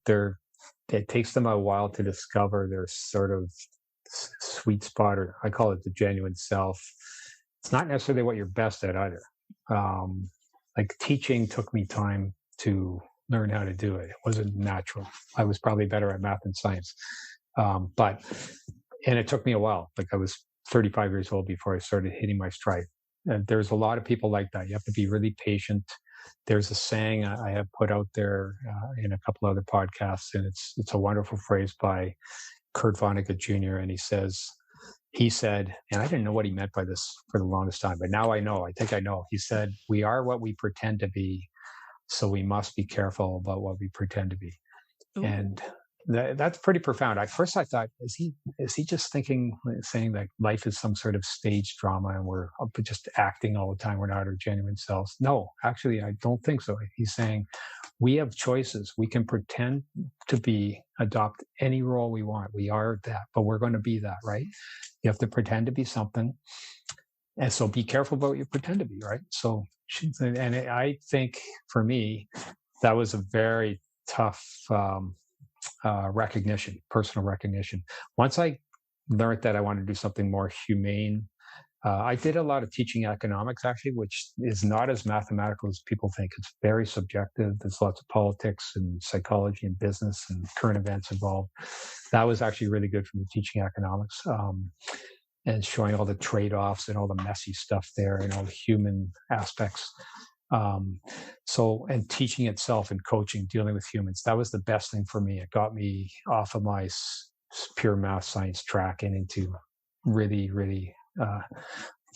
it takes them a while to discover their sort of sweet spot, or I call it the genuine self. It's not necessarily what you're best at either. Like, teaching took me time to learn how to do it. It wasn't natural. I was probably better at math and science. And it took me a while. Like, I was 35 years old before I started hitting my stride. And there's a lot of people like that. You have to be really patient. There's a saying I have put out there in a couple other podcasts, and it's a wonderful phrase by Kurt Vonnegut Jr. And he said, and I didn't know what he meant by this for the longest time, but now I know. I think I know. He said, "We are what we pretend to be, so we must be careful about what we pretend to be." Ooh. And That's pretty profound. At first, I thought, is he just saying that life is some sort of stage drama and we're just acting all the time? We're not our genuine selves. No, actually, I don't think so. He's saying we have choices. We can pretend to adopt any role we want. We are that, but we're going to be that, right? You have to pretend to be something, and so be careful about what you pretend to be, right? So, and I think for me, that was a very tough. Recognition, personal recognition. Once I learned that I wanted to do something more humane, I did a lot of teaching economics, actually, which is not as mathematical as people think. It's very subjective. There's lots of politics and psychology and business and current events involved. That was actually really good for me, teaching economics, and showing all the trade-offs and all the messy stuff there and all the human aspects. And teaching itself and coaching, dealing with humans, that was the best thing for me. It got me off of my pure math science track and into really, really,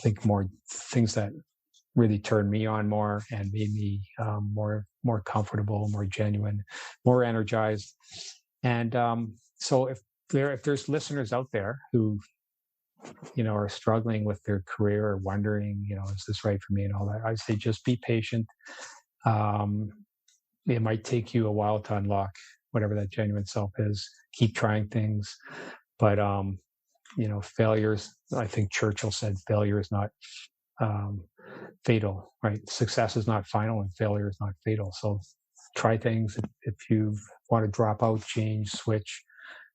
think more things that really turned me on more and made me more comfortable, more genuine, more energized. And so if there's listeners out there who are struggling with their career or wondering, is this right for me and all that, I say just be patient. It might take you a while to unlock whatever that genuine self is. Keep trying things, but failures. I think Churchill said failure is not fatal, right? Success is not final, and failure is not fatal. So try things. If you want to drop out, change, switch,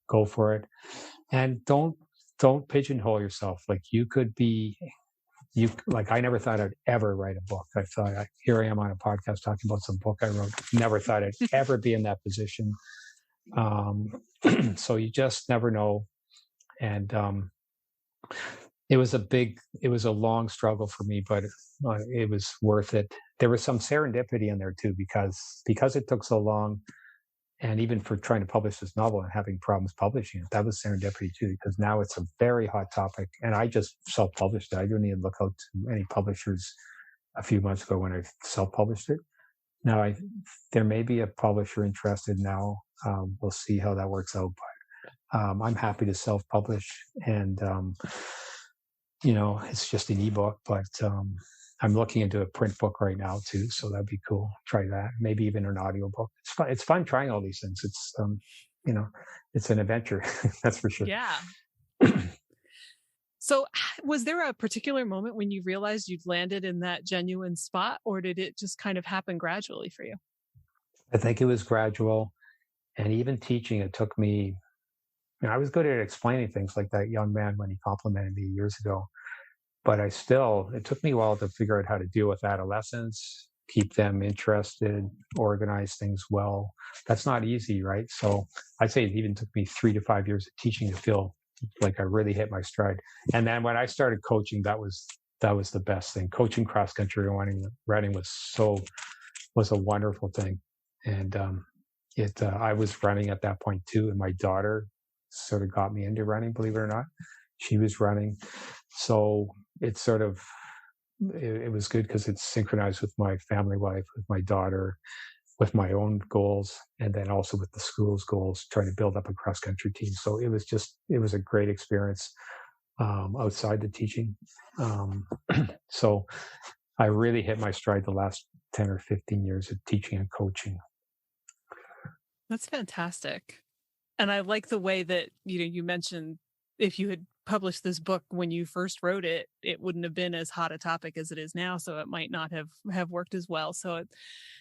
go for it, and don't pigeonhole yourself. Like I never thought I'd ever write a book. I thought, here I am on a podcast talking about some book I wrote. Never thought I'd ever be in that position. So you just never know. And it was a long struggle for me, but it was worth it. There was some serendipity in there too, because it took so long. And even for trying to publish this novel and having problems publishing it, that was serendipity too, because now it's a very hot topic. And I just self-published it. I didn't even look out to any publishers a few months ago when I self-published it. Now, there may be a publisher interested now. We'll see how that works out. But I'm happy to self-publish. And, it's just an ebook, but I'm looking into a print book right now too, so that'd be cool. Try that. Maybe even an audiobook. It's fun. It's fun trying all these things. It's it's an adventure. That's for sure. Yeah. So was there a particular moment when you realized you'd landed in that genuine spot, or did it just kind of happen gradually for you? I think it was gradual, and even teaching, it took me. I was good at explaining things, like that young man when he complimented me years ago. But it took me a while to figure out how to deal with adolescents, keep them interested, organize things well. That's not easy, right? So I'd say it even took me 3 to 5 years of teaching to feel like I really hit my stride. And then when I started coaching, that was the best thing. Coaching cross country running was a wonderful thing. And I was running at that point too, and my daughter sort of got me into running, believe it or not. She was running. So it was good because it's synchronized with my family life, with my daughter, with my own goals, and then also with the school's goals, trying to build up a cross-country team. So it was a great experience outside the teaching. So I really hit my stride the last 10 or 15 years of teaching and coaching. That's fantastic. And I like the way that, you mentioned if you had published this book when you first wrote it, it wouldn't have been as hot a topic as it is now. So it might not have worked as well. So it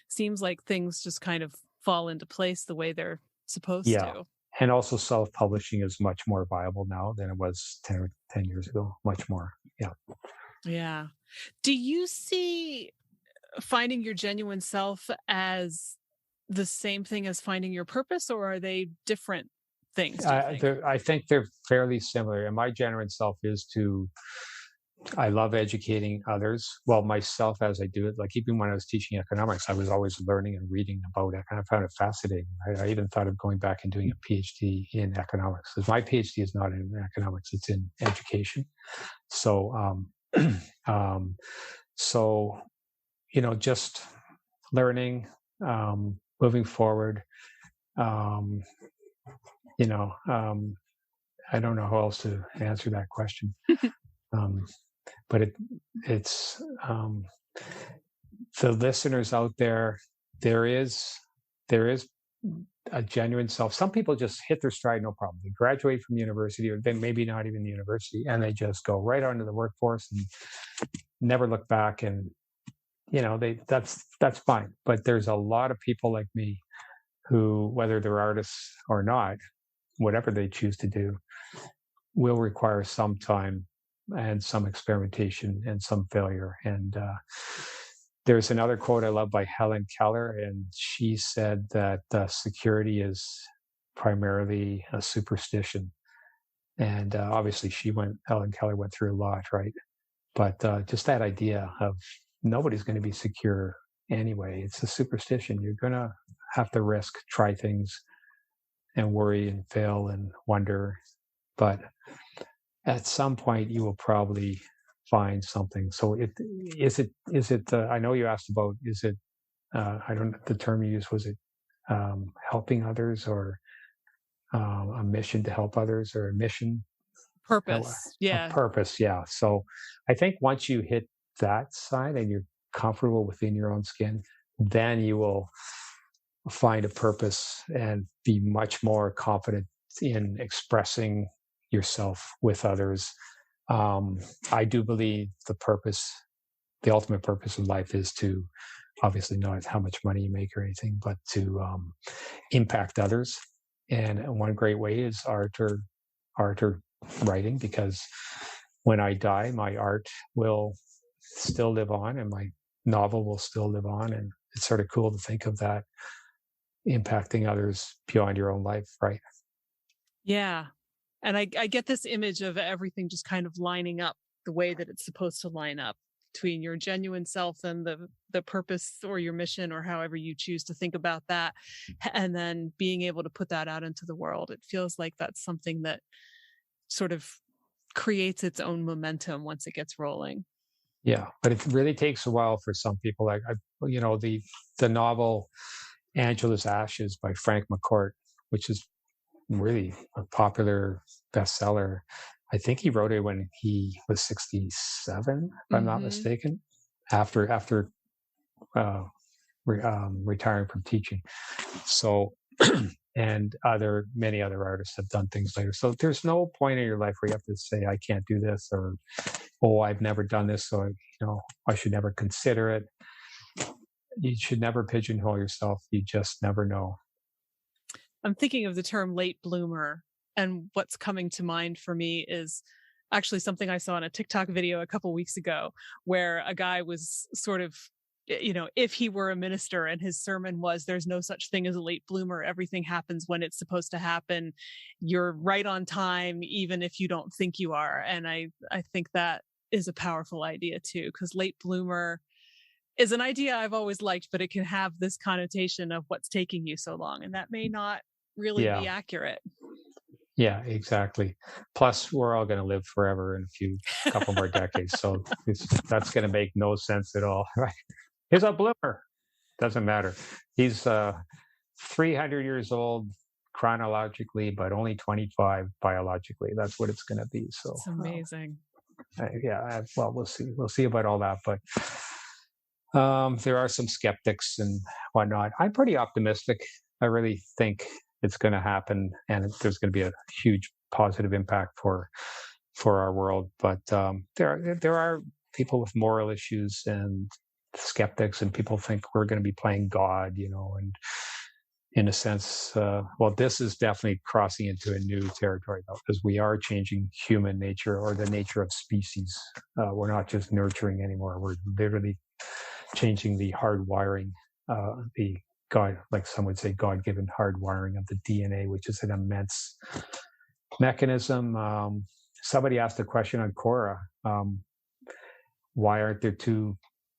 seems like things just kind of fall into place the way they're supposed to. And also self-publishing is much more viable now than it was 10 years ago. Much more. Yeah. Yeah. Do you see finding your genuine self as the same thing as finding your purpose, or are they different things? I think they're fairly similar. And my genuine self is I love educating others. Well, myself as I do it. Like even when I was teaching economics, I was always learning and reading about it. I found it fascinating. I even thought of going back and doing a PhD in economics, because my PhD is not in economics; it's in education. So, just learning, moving forward. I don't know how else to answer that question. But it's the listeners out there. There is a genuine self. Some people just hit their stride, no problem. They graduate from university, or then maybe not even the university, and they just go right onto the workforce and never look back. And that's fine. But there's a lot of people like me who, whether they're artists or not, whatever they choose to do, will require some time and some experimentation and some failure. And there's another quote I love by Helen Keller, and she said that security is primarily a superstition. And obviously, Helen Keller went through a lot, right? But just that idea of nobody's going to be secure anyway. It's a superstition. You're going to have to risk, try things, and worry and fail and wonder. But at some point, you will probably find something. So is it? I know you asked about, is it? I don't know the term you used. Was it helping others, or a mission to help others, or a mission? Purpose. Yeah. A purpose. Yeah. So I think once you hit that side and you're comfortable within your own skin, then you will find a purpose and be much more confident in expressing yourself with others. I do believe the ultimate purpose of life is to, obviously not how much money you make or anything, but to impact others. And one great way is art or writing, because when I die, my art will still live on and my novel will still live on. And it's sort of cool to think of that impacting others beyond your own life, right? Yeah. And I get this image of everything just kind of lining up the way that it's supposed to line up between your genuine self and the purpose or your mission, or however you choose to think about that, and then being able to put that out into the world. It feels like that's something that sort of creates its own momentum once it gets rolling. Yeah, but it really takes a while for some people. Like the novel Angela's Ashes by Frank McCourt, which is really a popular bestseller. I think he wrote it when he was 67, if I'm not mistaken, after retiring from teaching. So, and many other artists have done things later. So there's no point in your life where you have to say, I can't do this, or, oh, I've never done this, so I should never consider it. You should never pigeonhole yourself. You just never know. I'm thinking of the term late bloomer, and what's coming to mind for me is actually something I saw in a TikTok video a couple weeks ago, where a guy was sort of, if he were a minister and his sermon was, there's no such thing as a late bloomer. Everything happens when it's supposed to happen. You're right on time, even if you don't think you are. And I think that is a powerful idea too, because late bloomer is an idea I've always liked, but it can have this connotation of what's taking you so long. And that may not really be accurate. Yeah, exactly. Plus, we're all going to live forever in a couple more decades. So that's going to make no sense at all. Right? Here's a bloomer. Doesn't matter. He's 300 years old chronologically, but only 25 biologically. That's what it's going to be. So it's amazing. Well, we'll see. We'll see about all that. But there are some skeptics and whatnot. I'm pretty optimistic. I really think it's going to happen, and there's going to be a huge positive impact for our world. But there are people with moral issues and skeptics, and people think we're going to be playing God, and in a sense, this is definitely crossing into a new territory, though, because we are changing human nature, or the nature of species. We're not just nurturing anymore. We're literally changing the hardwiring, the God, like some would say, God-given hardwiring of the DNA, which is an immense mechanism. Somebody asked a question on Quora: why aren't there two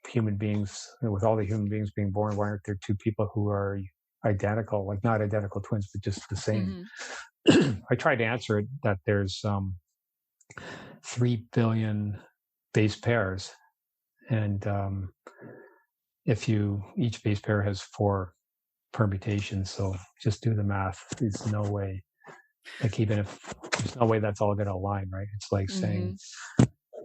human beings, with all the human beings being born? Why aren't there two people who are identical, like not identical twins, but just the same? I tried to answer it that there's 3 billion base pairs, and each base pair has 4 permutations. So just do the math. There's no way, like even if there's no way that's all going to align, right? It's like saying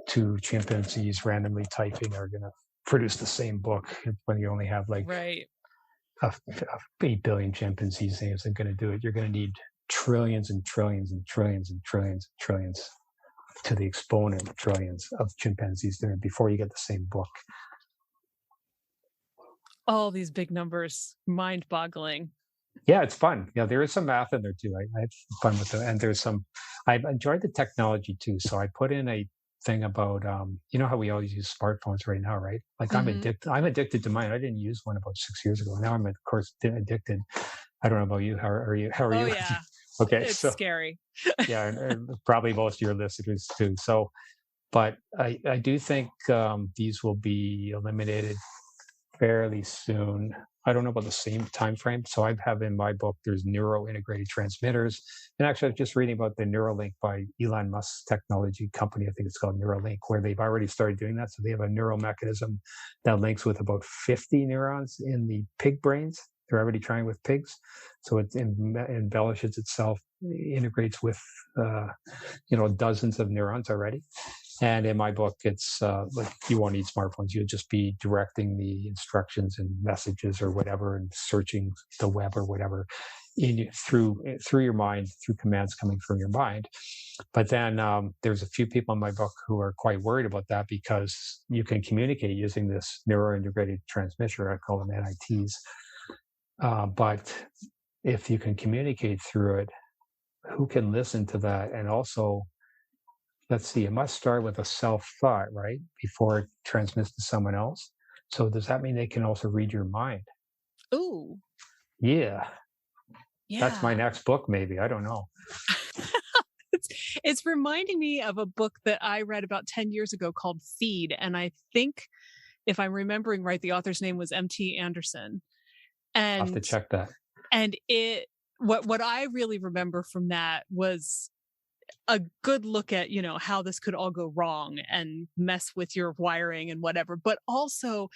two chimpanzees randomly typing are going to produce the same book when you only have like 8 billion chimpanzees. Saying isn't going to do it. You're going to need trillions and trillions and trillions and trillions and trillions to the exponent trillions of chimpanzees there before you get the same book. All these big numbers, mind-boggling. Yeah, it's fun. Yeah, there is some math in there too. I had fun with it, and there's some. I've enjoyed the technology too. So I put in a thing about you know how we always use smartphones right now, right? Like I'm addicted to mine. I didn't use one about 6 years ago. Now I'm of course addicted. I don't know about you. How are you? Oh yeah. Okay, it's scary. Yeah, and probably most of your listeners too. So, but I do think these will be eliminated fairly soon. I don't know about the same time frame. So I have in my book, there's neuro-integrated transmitters. And actually, I was just reading about the Neuralink by Elon Musk's technology company. I think it's called Neuralink, where they've already started doing that. So they have a neural mechanism that links with about 50 neurons in the pig brains. They're already trying with pigs. So it embellishes itself, integrates with, dozens of neurons already. And in my book, it's like you won't need smartphones. You'll just be directing the instructions and messages or whatever and searching the web or whatever through your mind, through commands coming from your mind. But then there's a few people in my book who are quite worried about that because you can communicate using this neuro-integrated transmitter. I call them NITs. But if you can communicate through it, who can listen to that? And also, let's see, it must start with a self-thought, right? Before it transmits to someone else. So does that mean they can also read your mind? Ooh. Yeah. That's my next book, maybe. I don't know. It's reminding me of a book that I read about 10 years ago called Feed. And I think, if I'm remembering right, the author's name was M.T. Anderson. And I'll have to check that. And what I really remember from that was a good look at, how this could all go wrong and mess with your wiring and whatever. But also,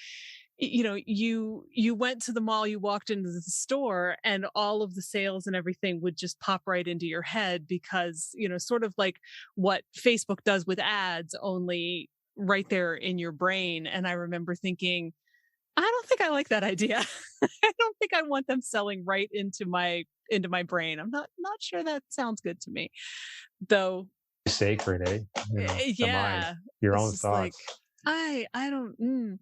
you went to the mall, you walked into the store, and all of the sales and everything would just pop right into your head because, sort of like what Facebook does with ads, only right there in your brain. And I remember thinking, I don't think I like that idea. I don't think I want them selling right into my brain. I'm not sure that sounds good to me, though. Sacred, eh? Yeah, the mind, your own thoughts. Like, I don't.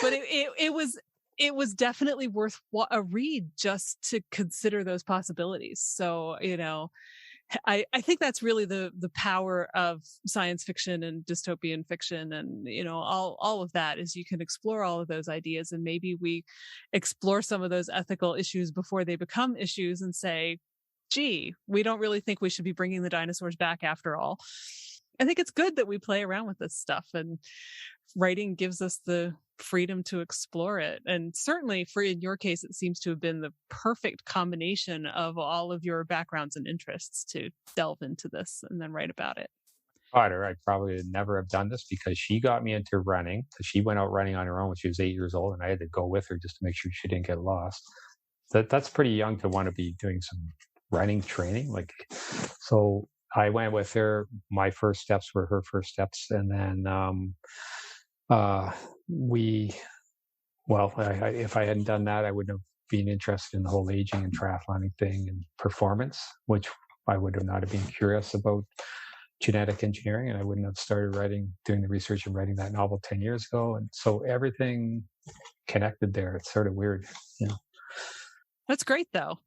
But it was definitely worth a read just to consider those possibilities. So I think that's really the power of science fiction and dystopian fiction, and all of that is you can explore all of those ideas, and maybe we explore some of those ethical issues before they become issues and say, gee, we don't really think we should be bringing the dinosaurs back after all. I think it's good that we play around with this stuff, and writing gives us the freedom to explore it. And certainly in your case, it seems to have been the perfect combination of all of your backgrounds and interests to delve into this and then write about it. I probably would never have done this because she got me into running, because she went out running on her own when she was 8 years old, and I had to go with her just to make sure she didn't get lost. That's pretty young to want to be doing some running training. So I went with her. My first steps were her first steps. And then if I hadn't done that, I wouldn't have been interested in the whole aging and triathloning thing and performance, which I would have not have been curious about genetic engineering. And I wouldn't have started doing the research and writing that novel 10 years ago. And so everything connected there. It's sort of weird. That's great, though.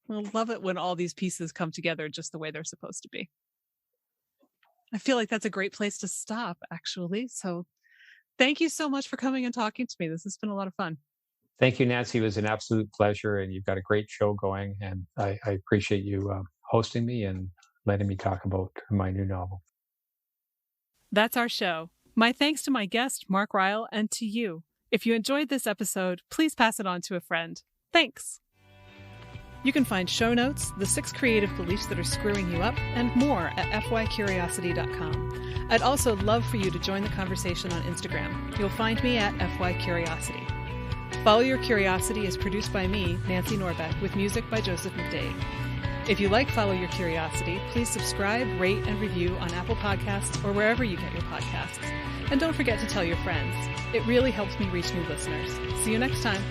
I love it when all these pieces come together just the way they're supposed to be. I feel like that's a great place to stop, actually. So thank you so much for coming and talking to me. This has been a lot of fun. Thank you, Nancy. It was an absolute pleasure, and you've got a great show going, and I appreciate you hosting me and letting me talk about my new novel. That's our show. My thanks to my guest, Mark Ryall, and to you. If you enjoyed this episode, please pass it on to a friend. Thanks. You can find show notes, the 6 creative beliefs that are screwing you up, and more at fycuriosity.com. I'd also love for you to join the conversation on Instagram. You'll find me at fycuriosity. Follow Your Curiosity is produced by me, Nancy Norbeck, with music by Joseph McDade. If you like Follow Your Curiosity, please subscribe, rate, and review on Apple Podcasts or wherever you get your podcasts. And don't forget to tell your friends. It really helps me reach new listeners. See you next time.